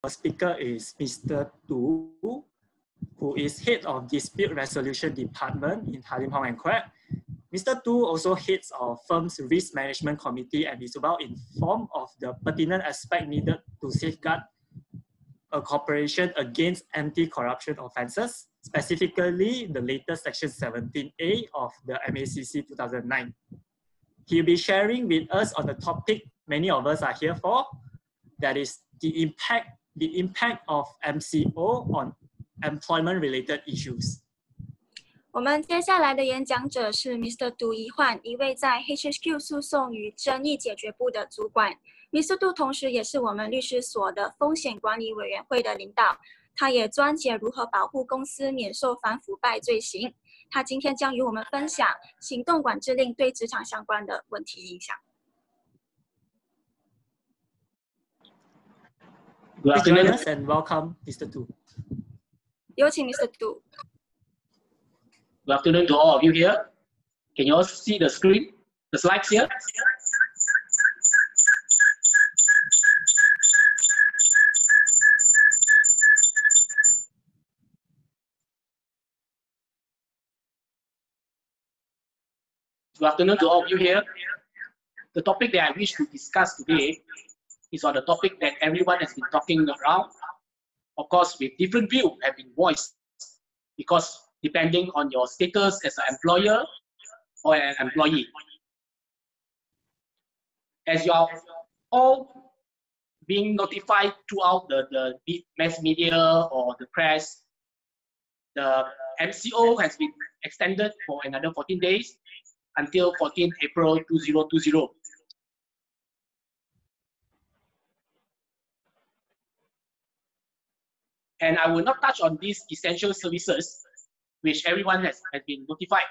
speaker is Mr. Tu, who is head of Dispute Resolution Department in Halim Hong and Quek. Mr. Tu also heads our firm's Risk Management Committee and is well informed of the pertinent aspect needed to safeguard a corporation against anti-corruption offences, specifically the latest Section 17A of the MACC 2009. He'll be sharing with us on the topic many of us are here for, that is the impact of MCO on employment-related issues. 我们接下来的演讲者是 Mr. 杜一焕，一位在 HHQ 诉讼与争议解决部的主管。Mr. 杜同时也是我们律师所的风险管理委员会的领导，他也专解如何保护公司免受反腐败罪行。他今天将与我们分享行动管制令对职场相关的问题影响。Good afternoon and welcome, Mr. Tu. 有请 Mr. 杜。Good afternoon to all of you here. Can you all see the screen, the slides here? Good afternoon to all of you here. The topic that I wish to discuss today is on the topic that everyone has been talking around. Of course, with different views have been voiced because depending on your status as an employer or an employee. As you are all being notified throughout the mass media or the press, the MCO has been extended for another 14 days until 14 April 2020. And I will not touch on these essential services which everyone has been notified.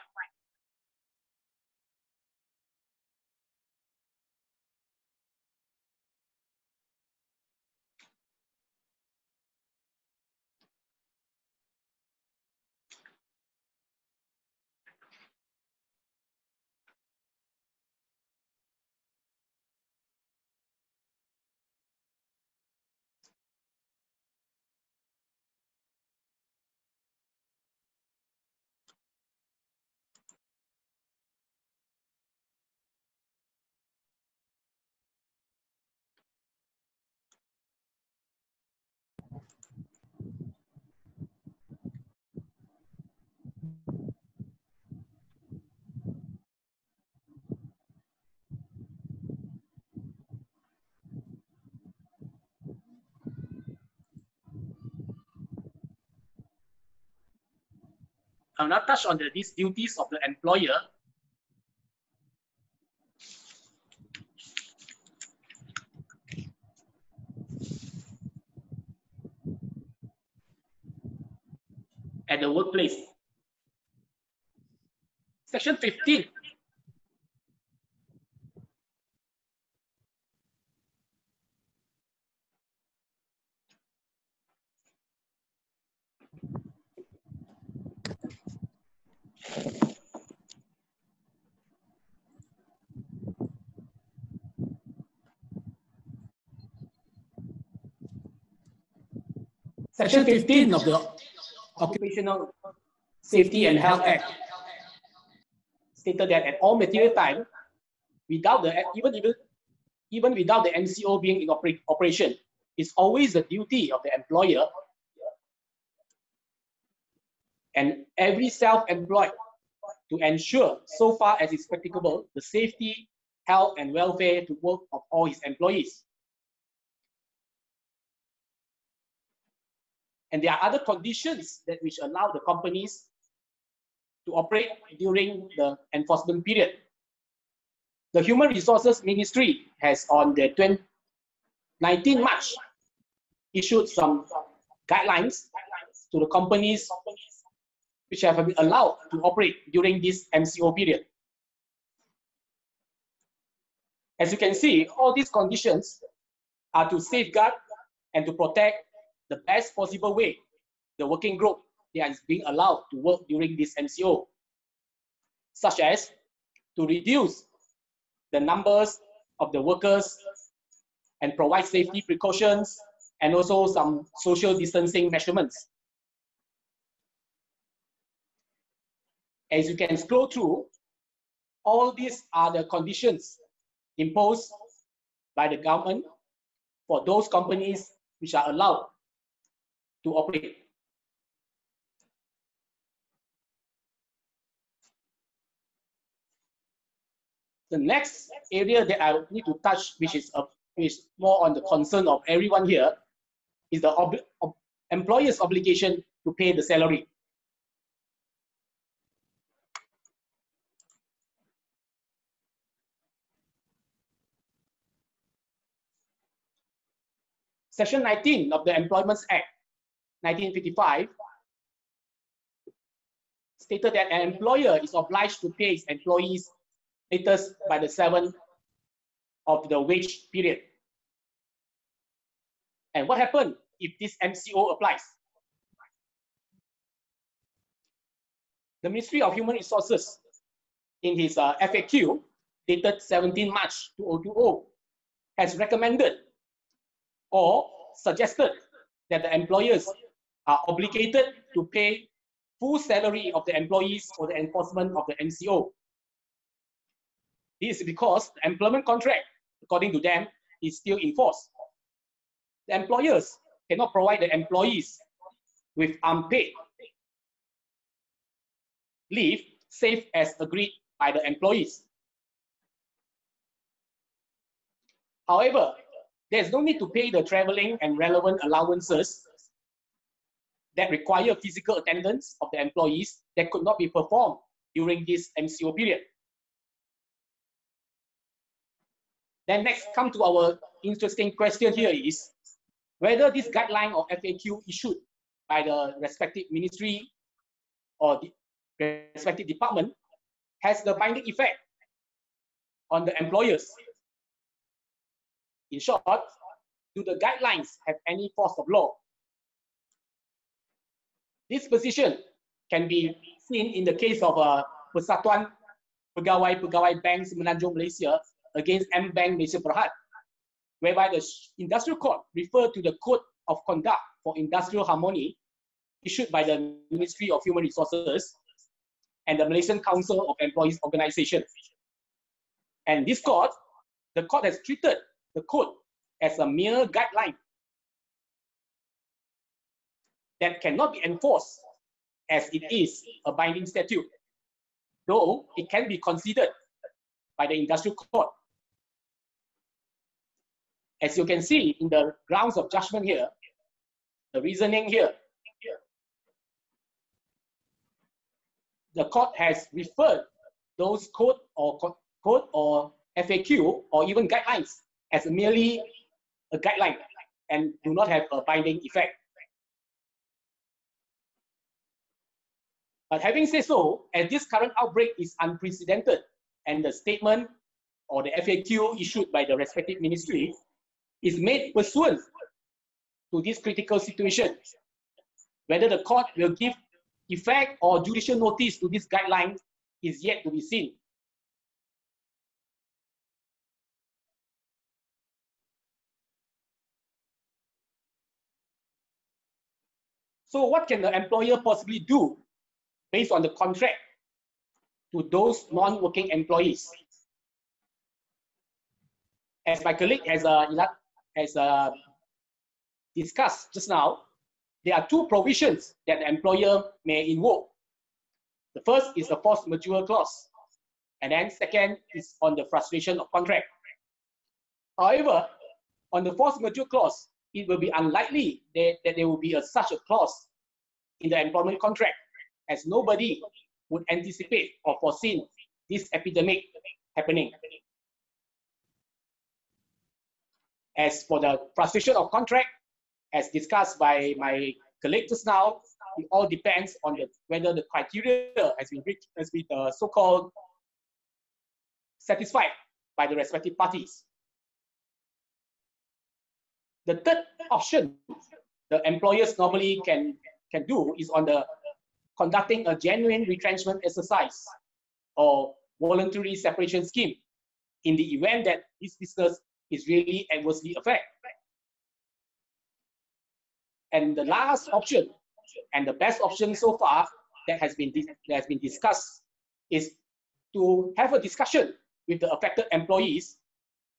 I will not touch on these duties of the employer. At the workplace. Section 15. Section 15 of the Occupational Safety and Health Act stated that at all material time, without the even without the MCO being in operation, it's always the duty of the employer and every self-employed to ensure, so far as it's practicable, the safety, health, and welfare to work of all his employees. And there are other conditions that which allow the companies to operate during the enforcement period. The Human Resources Ministry has on the 19 March issued some guidelines to the companies which have been allowed to operate during this MCO period. As you can see, all these conditions are to safeguard and to protect the best possible way the working group that is being allowed to work during this MCO, such as to reduce the numbers of the workers and provide safety precautions and also some social distancing measurements. As you can scroll through, all these are the conditions imposed by the government for those companies which are allowed to operate. The next area that I need to touch, which is more on the concern of everyone here, is the employer's obligation to pay the salary. Section 19 of the Employment Act 1955 stated that an employer is obliged to pay its employees latest by the 7th of the wage period. And what happened if this MCO applies? The Ministry of Human Resources, in his FAQ dated 17 March 2020, has recommended or suggested that the employers are obligated to pay full salary of the employees for the enforcement of the MCO. This is because the employment contract, according to them, is still in force. The employers cannot provide the employees with unpaid leave, save as agreed by the employees. However, there's no need to pay the traveling and relevant allowances that require physical attendance of the employees that could not be performed during this MCO period. Then next, come to our interesting question here is whether this guideline or FAQ issued by the respective ministry or the respective department has the binding effect on the employers. In short, do the guidelines have any force of law? This position can be seen in the case of Persatuan Pegawai Bank Semenanjung Malaysia against M-Bank Malaysia Berhad, whereby the Industrial Court referred to the Code of Conduct for Industrial Harmony issued by the Ministry of Human Resources and the Malaysian Council of Employees Organization. And this court, the court has treated the code as a mere guideline that cannot be enforced as it is a binding statute, though it can be considered by the Industrial Court. As you can see in the grounds of judgment here, the reasoning here, the court has referred those code or FAQ or even guidelines as merely a guideline and do not have a binding effect. But having said so, as this current outbreak is unprecedented and the statement or the FAQ issued by the respective ministry is made pursuant to this critical situation, whether the court will give effect or judicial notice to this guideline is yet to be seen. So what can the employer possibly do based on the contract to those non-working employees? As my colleague has discussed just now, there are two provisions that the employer may invoke. The first is the force majeure clause, and then second is on the frustration of contract. However, on the force majeure clause, it will be unlikely that there will be such a clause in the employment contract, as nobody would anticipate or foreseen this epidemic happening. As for the frustration of contract, as discussed by my colleague just now, it all depends on whether the criteria has been so-called satisfied by the respective parties. The third option the employers normally can do is on the conducting a genuine retrenchment exercise or voluntary separation scheme in the event that this business is really adversely affected. And the last option, and the best option so far that has been discussed, is to have a discussion with the affected employees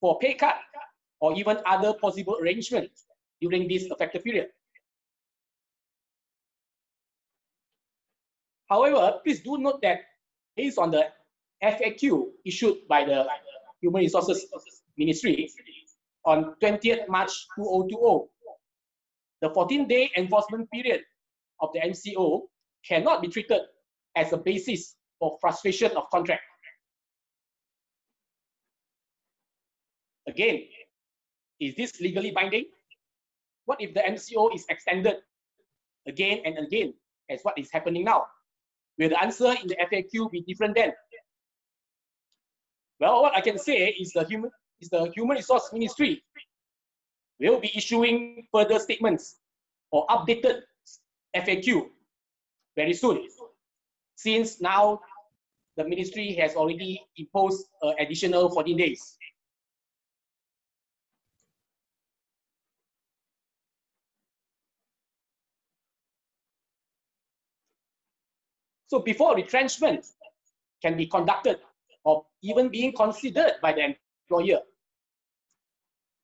for pay cut or even other possible arrangements during this affected period. However, please do note that based on the FAQ issued by the Human Resources Ministry on 20th March 2020, the 14-day enforcement period of the MCO cannot be treated as a basis for frustration of contract. Again, is this legally binding? What if the MCO is extended again and again, as what is happening now? Will the answer in the FAQ be different then? Well, what I can say is the Human Resource Ministry will be issuing further statements or updated FAQ very soon, since now the ministry has already imposed additional 14 days. So before retrenchment can be conducted or even being considered by the employer,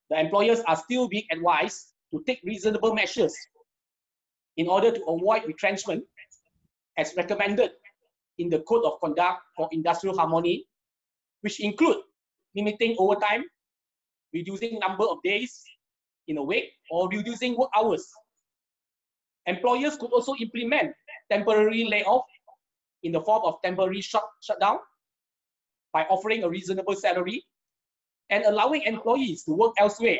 the employers are still being advised to take reasonable measures in order to avoid retrenchment as recommended in the Code of Conduct for Industrial Harmony, which include limiting overtime, reducing number of days in a week, or reducing work hours. Employers could also implement temporary layoff in the form of temporary shutdown by offering a reasonable salary and allowing employees to work elsewhere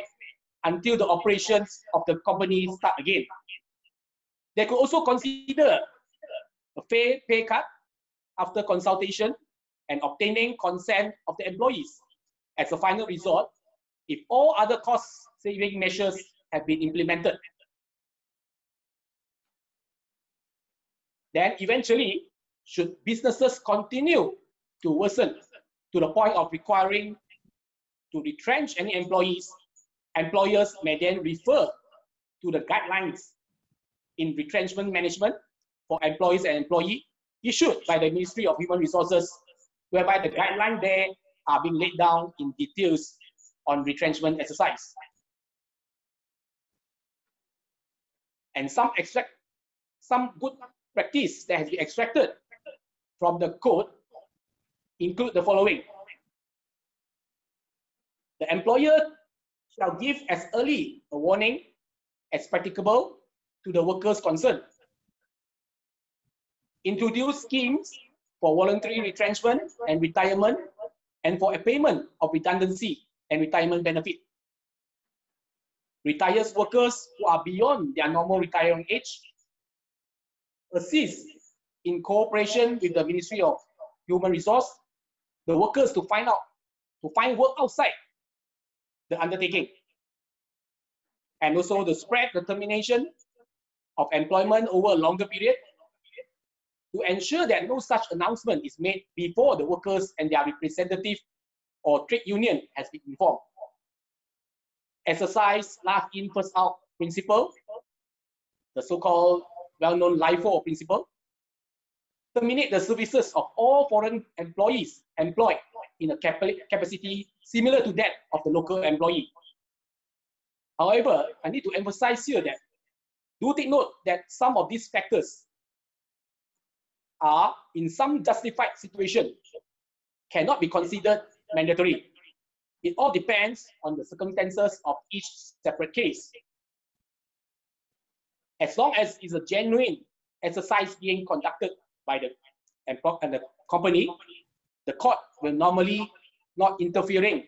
until the operations of the company start again. They could also consider a fair pay cut after consultation and obtaining consent of the employees as a final resort if all other cost-saving measures have been implemented. Then eventually, should businesses continue to worsen to the point of requiring to retrench any employees, employers may then refer to the guidelines in retrenchment management for employees and employees issued by the Ministry of Human Resources, whereby the guidelines there are being laid down in details on retrenchment exercise. And some good practice that has been extracted from the code include the following. The employer shall give as early a warning as practicable to the workers concerned. Introduce schemes for voluntary retrenchment and retirement and for a payment of redundancy and retirement benefit. Retires workers who are beyond their normal retiring age. Assist in cooperation with the Ministry of Human Resource, the workers to find work outside the undertaking. And also the spread the termination of employment over a longer period to ensure that no such announcement is made before the workers and their representative or trade union has been informed. Exercise last in, first out principle, the so-called well-known LIFO principle. Terminate the services of all foreign employees employed in a capacity similar to that of the local employee. However, I need to emphasize here that do take note that some of these factors are, in some justified situation, cannot be considered mandatory. It all depends on the circumstances of each separate case. As long as it's a genuine exercise being conducted by the company, the court will normally not interfering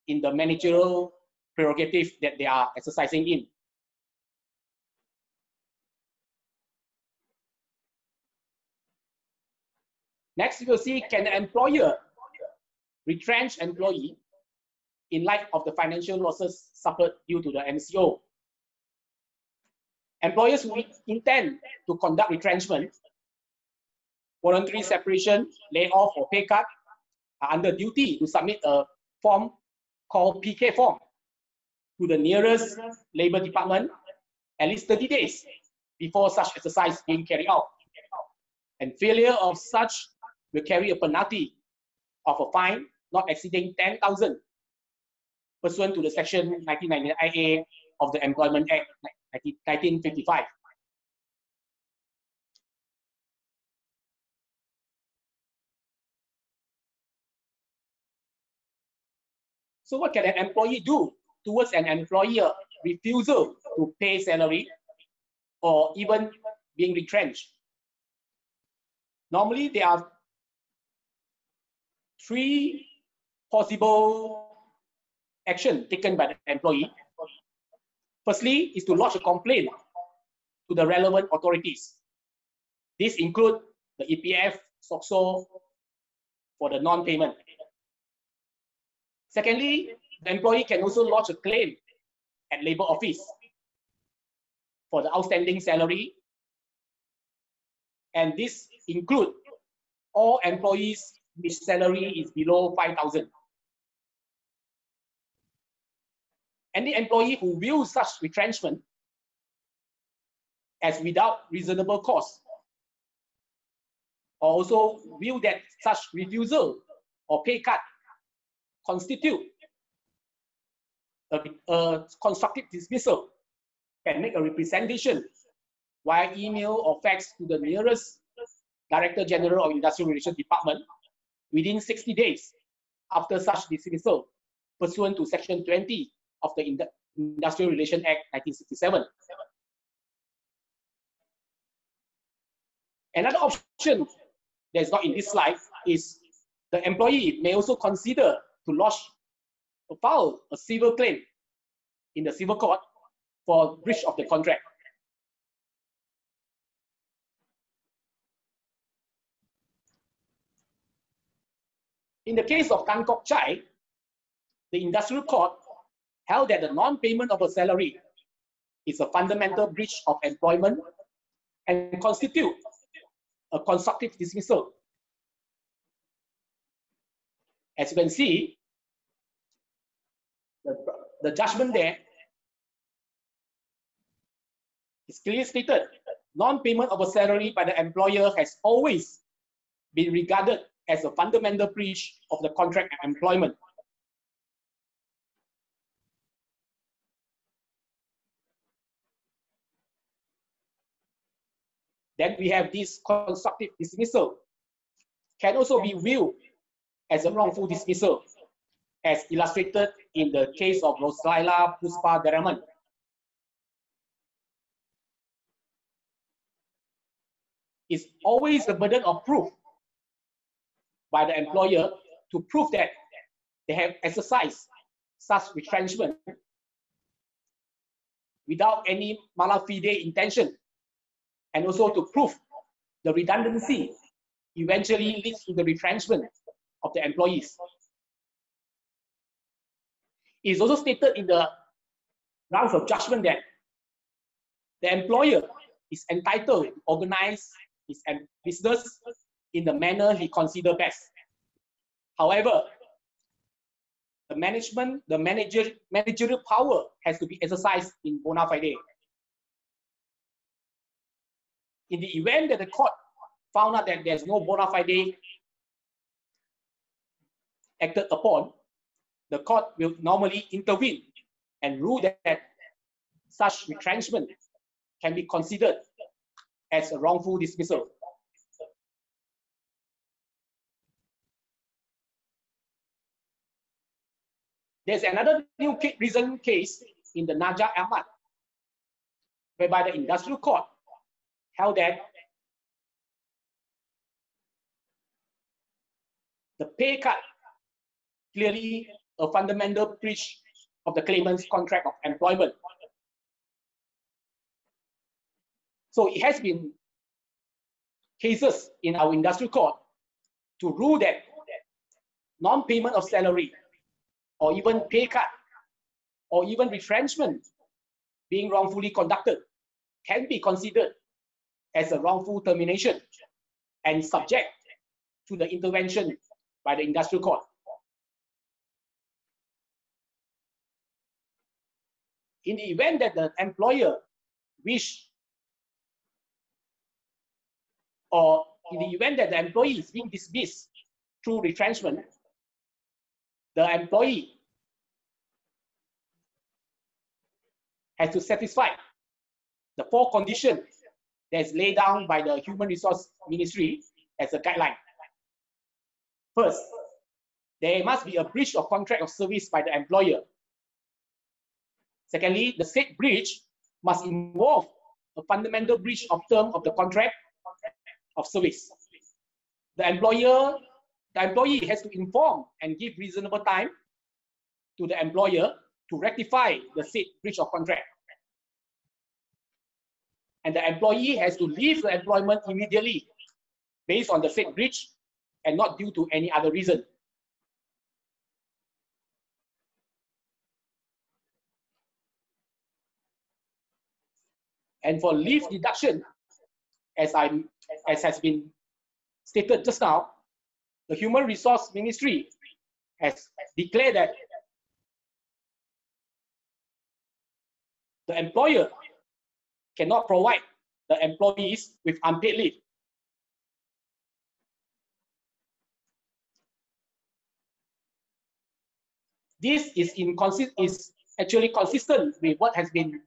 in the managerial prerogative that they are exercising in. Next, we will see, can the employer retrench employee in light of the financial losses suffered due to the MCO? Employers who intend to conduct retrenchment, voluntary separation, layoff, or pay cut are under duty to submit a form called PK form to the nearest Labour Department at least 30 days before such exercise being carried out. And failure of such will carry a penalty of a fine not exceeding 10,000 pursuant to the section 1999A of the Employment Act 1955. So what can an employee do towards an employer refusal to pay salary or even being retrenched? Normally, there are 3 possible actions taken by the employee. Firstly, is to lodge a complaint to the relevant authorities. This includes the EPF, SOCSO for the non-payment. Secondly, the employee can also lodge a claim at Labour Office for the outstanding salary. And this includes all employees whose salary is below 5,000. Any employee who views such retrenchment as without reasonable cause, or also view that such refusal or pay cut constitute a constructive dismissal, can make a representation via email or fax to the nearest Director General of Industrial Relations Department within 60 days after such dismissal, pursuant to Section 20 of the Industrial Relations Act 1967. Another option that is not in this slide is the employee may also consider to file a civil claim in the civil court for breach of the contract. In the case of Tan Kok Chai, the industrial court held that the non-payment of a salary is a fundamental breach of employment and constitute a constructive dismissal. As you can see, the judgment there is clearly stated, non-payment of a salary by the employer has always been regarded as a fundamental breach of the contract of employment. Then we have this constructive dismissal can also be viewed as a wrongful dismissal, as illustrated in the case of Rosaila Puspa Deraman. It's always the burden of proof by the employer to prove that they have exercised such retrenchment without any mala fide intention, and also to prove the redundancy eventually leads to the retrenchment of the employees. It is also stated in the grounds of judgment that the employer is entitled to organize his business in the manner he considers best. However, the managerial power has to be exercised in bona fide. In the event that the court found out that there's no bona fide acted upon, the court will normally intervene and rule that such retrenchment can be considered as a wrongful dismissal. There's another new recent case in the Naja Ahmad, whereby the industrial court held that the pay cut clearly a fundamental breach of the claimant's contract of employment. So it has been cases in our industrial court to rule that non-payment of salary or even pay cut or even retrenchment being wrongfully conducted can be considered as a wrongful termination and subject to the intervention by the industrial court. In the event that the employer wish, or in the event that the employee is being dismissed through retrenchment, the employee has to satisfy the 4 conditions that's laid down by the Human Resource Ministry as a guideline. First, there must be a breach of contract of service by the employer. Secondly, the said breach must involve a fundamental breach of term of the contract of service. The employee has to inform and give reasonable time to the employer to rectify the said breach of contract. And the employee has to leave the employment immediately based on the said breach and not due to any other reason. And for leave deduction, as has been stated just now, the Human Resource Ministry has declared that the employer cannot provide the employees with unpaid leave. This is actually consistent with what has been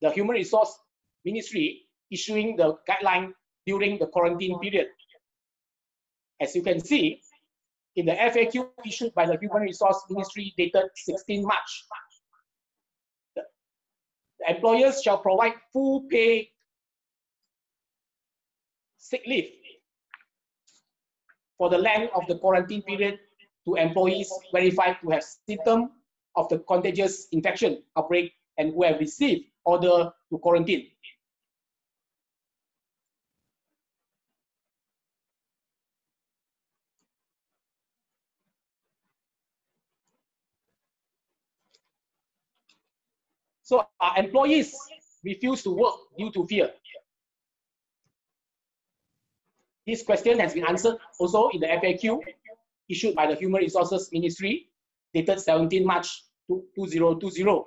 the Human Resource Ministry issuing the guideline during the quarantine period. As you can see, in the FAQ issued by the Human Resource Ministry dated 16 March, the employers shall provide full pay sick leave for the length of the quarantine period to employees verified to have symptoms of the contagious infection outbreak and who have received order to quarantine. So our employees refuse to work due to fear. This question has been answered also in the FAQ issued by the Human Resources Ministry dated 17 March 2020.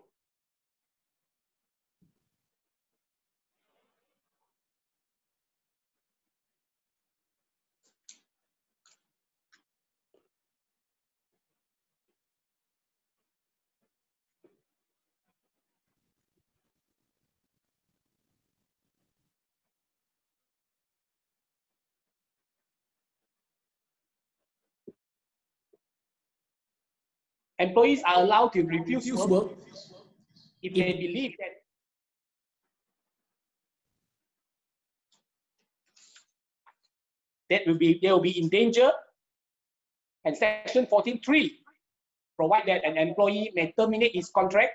Employees are allowed to refuse work if they believe that they will be in danger, and Section 14(3) provide that an employee may terminate his contract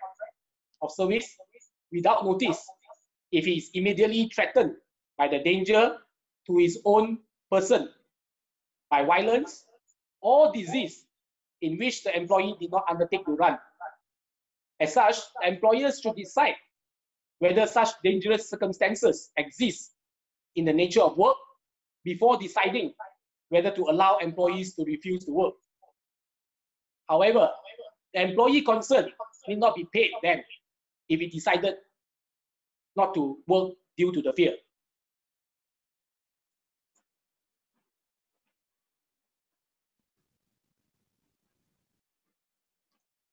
of service without notice if he is immediately threatened by the danger to his own person by violence or disease in which the employee did not undertake to run. As such, employers should decide whether such dangerous circumstances exist in the nature of work before deciding whether to allow employees to refuse to work. However, the employee concerned need not be paid then if he decided not to work due to the fear.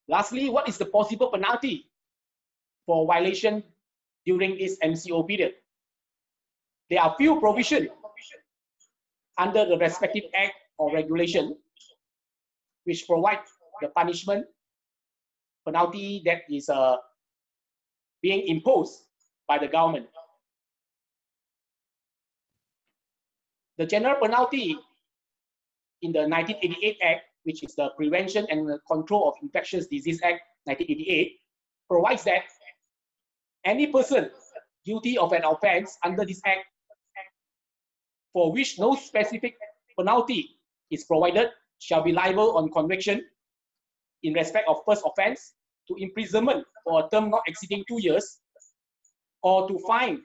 Lastly, what is the possible penalty for violation during this MCO period? There are few provisions under the respective act or regulation which provide the punishment penalty that is being imposed by the government. The general penalty in the 1988 Act, which is the Prevention and Control of Infectious Disease Act 1988, provides that any person guilty of an offense under this act for which no specific penalty is provided shall be liable on conviction in respect of first offense to imprisonment for a term not exceeding 2 years, or to fine,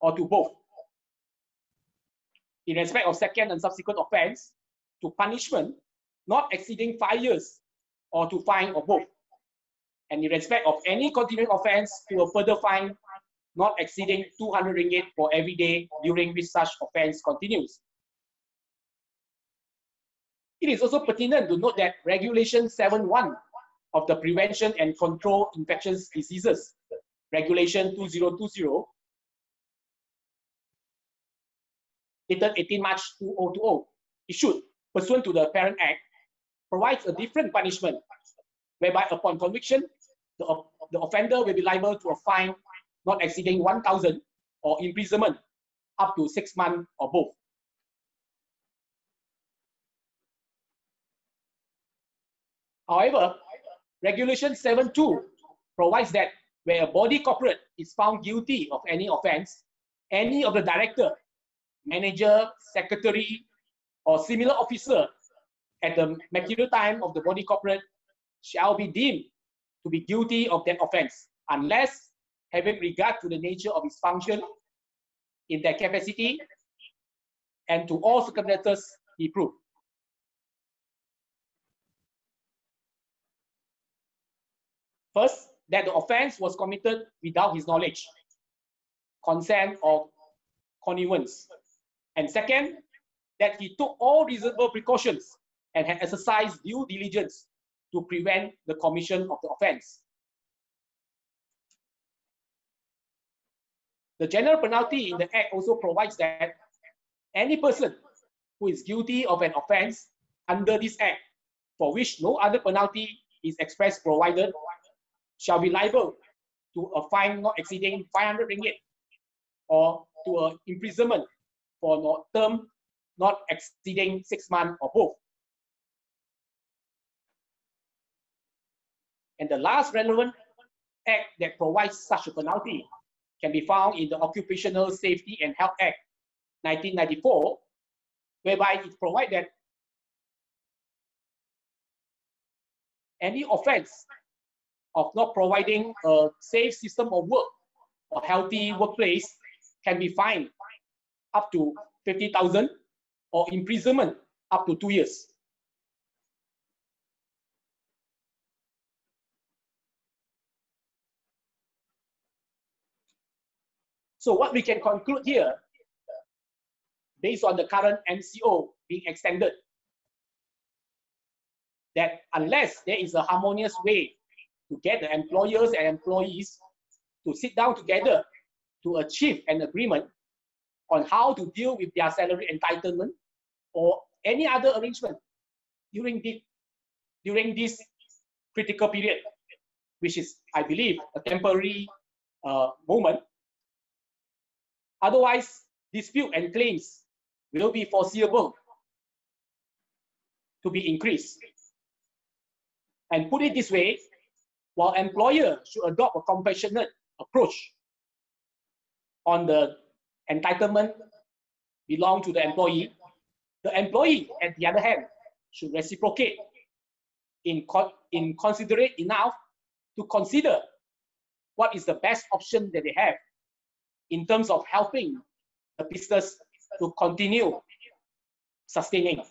or to both. In respect of second and subsequent offense, to punishment not exceeding 5 years, or to fine, or both. And in respect of any continuing offense, to a further fine not exceeding 200 ringgit for every day during which such offense continues. It is also pertinent to note that Regulation 7.1 of the Prevention and Control Infectious Diseases, Regulation 2020, dated 18 March 2020, issued pursuant to the Parent Act, provides a different punishment, whereby upon conviction, the offender will be liable to a fine not exceeding 1,000 or imprisonment up to 6 months or both. However, Regulation 7.2 provides that where a body corporate is found guilty of any offense, any of the director, manager, secretary, or similar officer at the material time of the body corporate shall be deemed to be guilty of that offense, unless, having regard to the nature of his function in their capacity and to all circumstances, be proved. First, that the offense was committed without his knowledge, consent, or connivance. And second, that he took all reasonable precautions and had exercised due diligence to prevent the commission of the offense. The general penalty in the Act also provides that any person who is guilty of an offense under this Act, for which no other penalty is expressly provided, shall be liable to a fine not exceeding 500 ringgit or to an imprisonment for a term not exceeding 6 months or both. And the last relevant act that provides such a penalty can be found in the Occupational Safety and Health Act 1994, whereby it provides that any offense of not providing a safe system of work or healthy workplace can be fined up to 50,000 or imprisonment up to 2 years. So what we can conclude here, based on the current MCO being extended, that unless there is a harmonious way to get the employers and employees to sit down together to achieve an agreement on how to deal with their salary entitlement or any other arrangement during this critical period, which is, I believe, a temporary moment. Otherwise, dispute and claims will be foreseeable to be increased. And put it this way, while employer should adopt a compassionate approach on the entitlement belong to the employee at the other hand should reciprocate in considerate enough to consider what is the best option that they have in terms of helping the business to continue sustaining.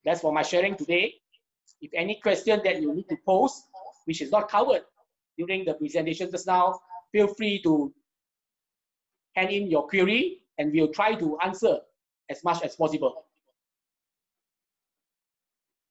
That's for my sharing today. If any question that you need to pose, which is not covered during the presentation just now, feel free to hand in your query and we'll try to answer as much as possible.